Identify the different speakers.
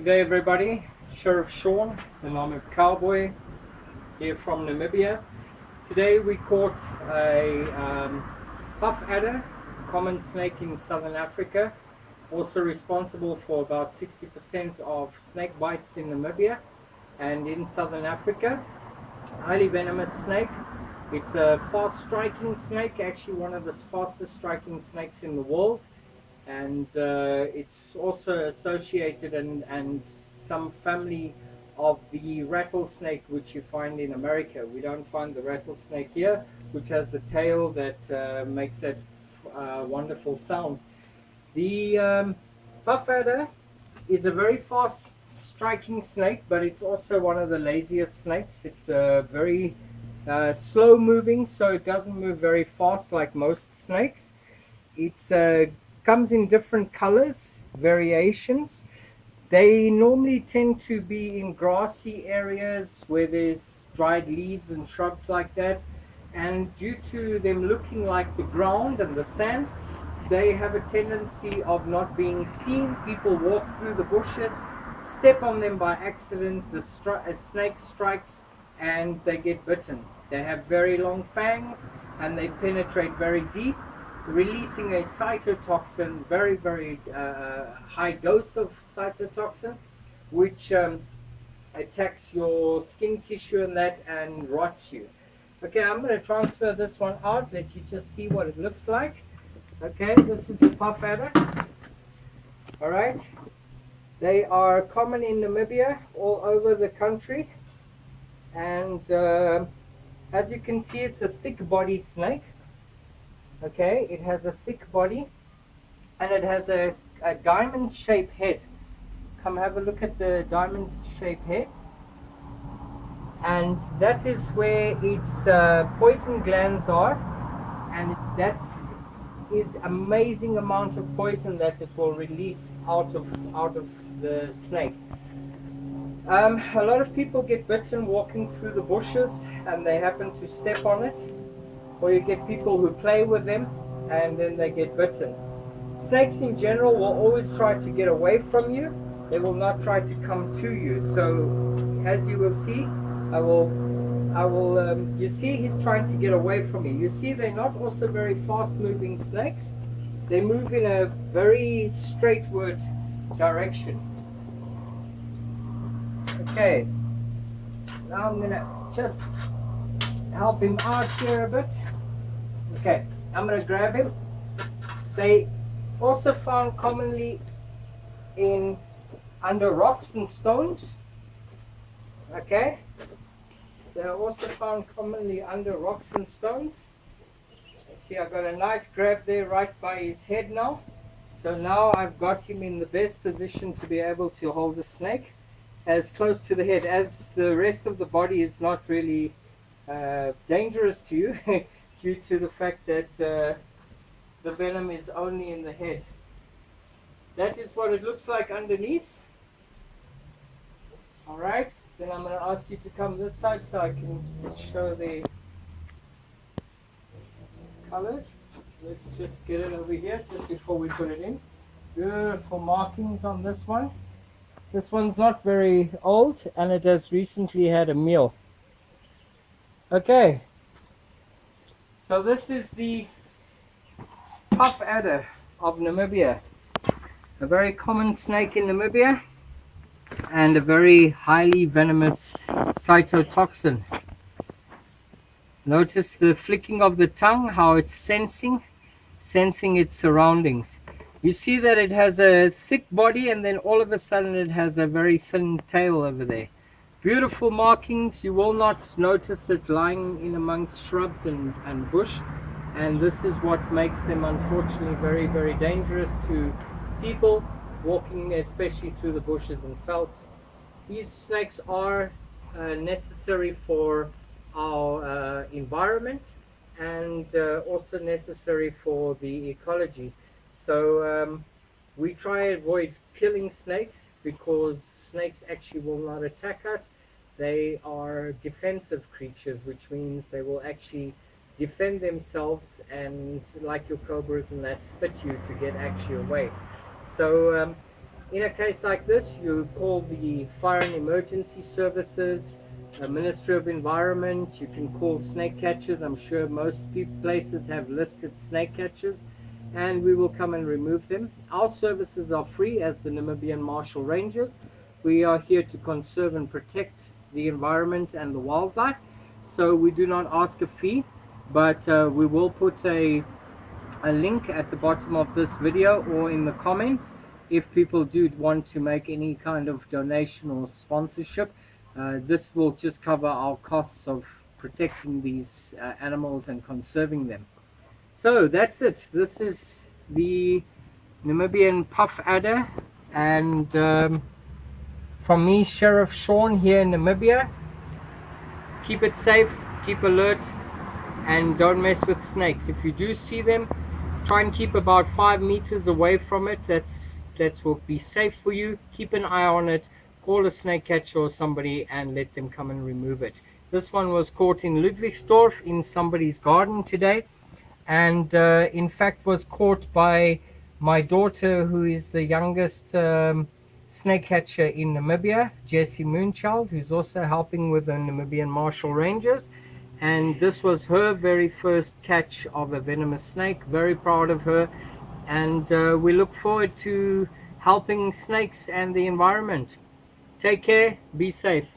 Speaker 1: Good day everybody, Sheriff Sean, the Namib-Cowboy here from Namibia. Today we caught a puff adder, common snake in southern Africa, also responsible for about 60% of snake bites in Namibia and in southern Africa. Highly venomous snake. It's a fast striking snake, actually one of the fastest striking snakes in the world. And it's also associated and some family of the rattlesnake which you find in America. We don't find the rattlesnake here, which has the tail that makes that wonderful sound. The puff adder is a very fast striking snake, but it's also one of the laziest snakes. It's very slow moving, so it doesn't move very fast like most snakes. It's comes in different colors, variations. They normally tend to be in grassy areas where there's dried leaves and shrubs like that. And due to them looking like the ground and the sand, they have a tendency of not being seen. People walk through the bushes, step on them by accident, a snake strikes and they get bitten. They have very long fangs and they penetrate very deep, releasing a cytotoxin, very high dose of cytotoxin, which attacks your skin tissue and that and rots you. Okay, I'm going to transfer this one out, let you just see what it looks like. Okay, this is the puff adder. Alright, they are common in Namibia, all over the country, and as you can see, it's a thick body snake. Okay, it has a thick body and it has a diamond shaped head. Come have a look at the diamond shaped head, and that is where its poison glands are, and that is amazing amount of poison that it will release out of the snake. A lot of people get bitten walking through the bushes and they happen to step on it, or you get people who play with them and then they get bitten. Snakes in general will always try to get away from you. They will not try to come to you. So as you will see, you see he's trying to get away from you. You see they're not also very fast moving snakes. They move in a very straightward direction. Okay, now I'm gonna just help him out here a bit. Okay, I'm going to grab him. They also found commonly in under rocks and stones. Okay, they're also found commonly under rocks and stones. See, I've got a nice grab there right by his head now. So now I've got him in the best position to be able to hold the snake as close to the head, as the rest of the body is not really dangerous to you due to the fact that the venom is only in the head. That is what it looks like underneath. Alright, then I'm going to ask you to come this side so I can show the colors. Let's just get it over here just before we put it in. Beautiful markings on this one. This one's not very old and it has recently had a meal. Okay, so this is the puff adder of Namibia, a very common snake in Namibia and a very highly venomous cytotoxin. Notice the flicking of the tongue, how it's sensing its surroundings. You see that it has a thick body and then all of a sudden it has a very thin tail over there. Beautiful markings. You will not notice it lying in amongst shrubs and bush, and this is what makes them unfortunately very dangerous to people walking, especially through the bushes and velds. These snakes are necessary for our environment and also necessary for the ecology. So we try to avoid killing snakes because snakes actually will not attack us. They are defensive creatures, which means they will actually defend themselves and, like your cobras and that, spit you to get actually away. So In a case like this, you call the Fire and Emergency Services, Ministry of Environment. You can call snake catchers. I'm sure most places have listed snake catchers, and we will come and remove them. Our services are free as the Namibian Marshal Rangers. We are here to conserve and protect the environment and the wildlife, so we do not ask a fee, but we will put a link at the bottom of this video or in the comments if people do want to make any kind of donation or sponsorship. This will just cover our costs of protecting these animals and conserving them. So that's it. This is the Namibian puff adder, and from me, Sheriff Sean, here in Namibia, keep it safe, keep alert, and don't mess with snakes. If you do see them, try and keep about 5 meters away from it. That will be safe for you. Keep an eye on it. Call a snake catcher or somebody and let them come and remove it. This one was caught in Ludwigsdorf in somebody's garden today, and in fact was caught by my daughter, who is the youngest snake catcher in Namibia, Jessy-Moonchild, who's also helping with the Namibian Marshal Rangers. And this was her very first catch of a venomous snake. Very proud of her, and we look forward to helping snakes and the environment. Take care, be safe.